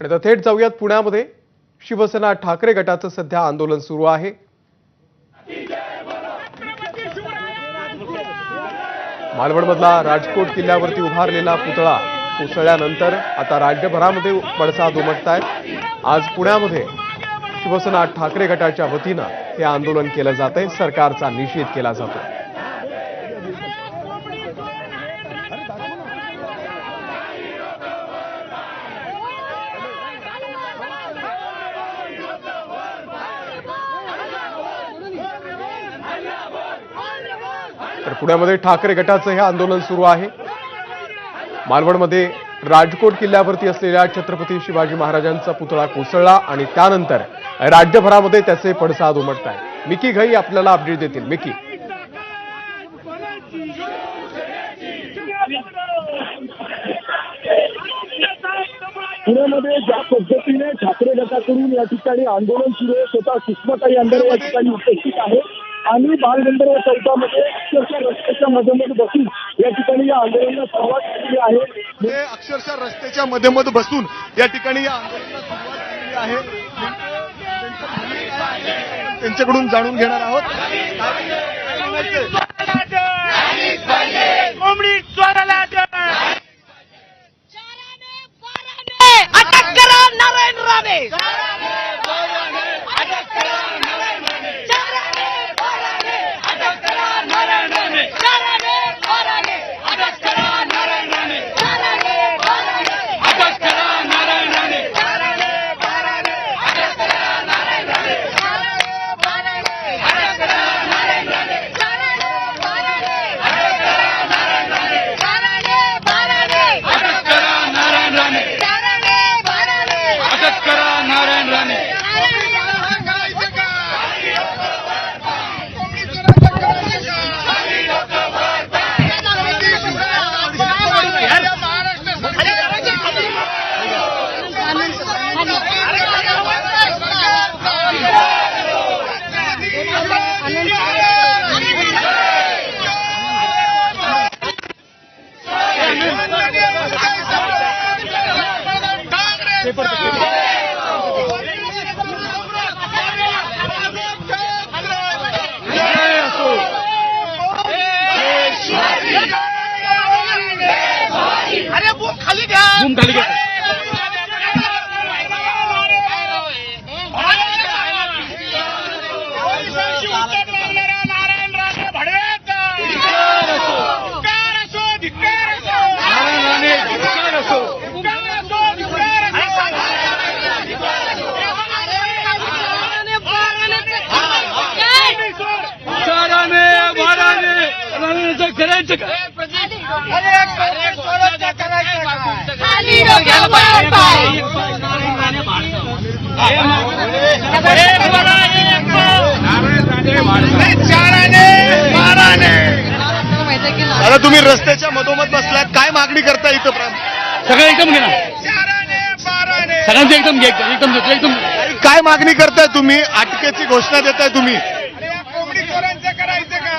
आणि आता थेट जाऊयात पुण्यामध्ये शिवसेना ठाकरे गटाचं सध्या आंदोलन सुरू आहे। मालवणमधला राजकोट किल्ल्यावरती उभारलेला पुतळा कोसळल्यानंतर आता राज्यभरामध्ये पडसाद उमटतायत। आज पुण्यामध्ये शिवसेना ठाकरे गटाच्या वतीनं हे आंदोलन केलं जातंय, सरकारचा निषेध केला जातो। तर पुण्यामध्ये ठाकरे गटाचं हे आंदोलन सुरू आहे। मालवणमध्ये राजकोट किल्ल्यावरती असलेल्या छत्रपती शिवाजी महाराजांचा पुतळा कोसळला आणि त्यानंतर राज्यभरामध्ये त्याचे पडसाद उमटतायत। मिकी घई आपल्याला अपडेट देतील। मिकी, पुण्यामध्ये ज्या पद्धतीने ठाकरे गटाकडून या ठिकाणी आंदोलन सुरू आहे, स्वतः सुषमाताई आंदोलन या ठिकाणी उपस्थित आहे आणि बालगंधर्व चौकामध्ये अक्षरशः रस्त्याच्या मधोमध बसून या ठिकाणी या आंदोलनाला सुरुवात केली आहे। हे अक्षरशः रस्त्याच्या मधोमध बसून या ठिकाणी या आंदोलनाला सुरुवात केली आहे। त्यांच्याकडून जाणून घेणार आहोत। अटक करा नरेंद्रने, अरे वो खाली घ्या, खाली घ्या। दादा, तुम्ही रस्त्याच्या मधोमध बसलात, काय मागणी करता इथं? सगळं एकदम घे ना, सगळ्यांचं एकदम घे, एकदम काय मागणी करताय तुम्ही? अटकेची घोषणा देताय तुम्ही? करायचं का?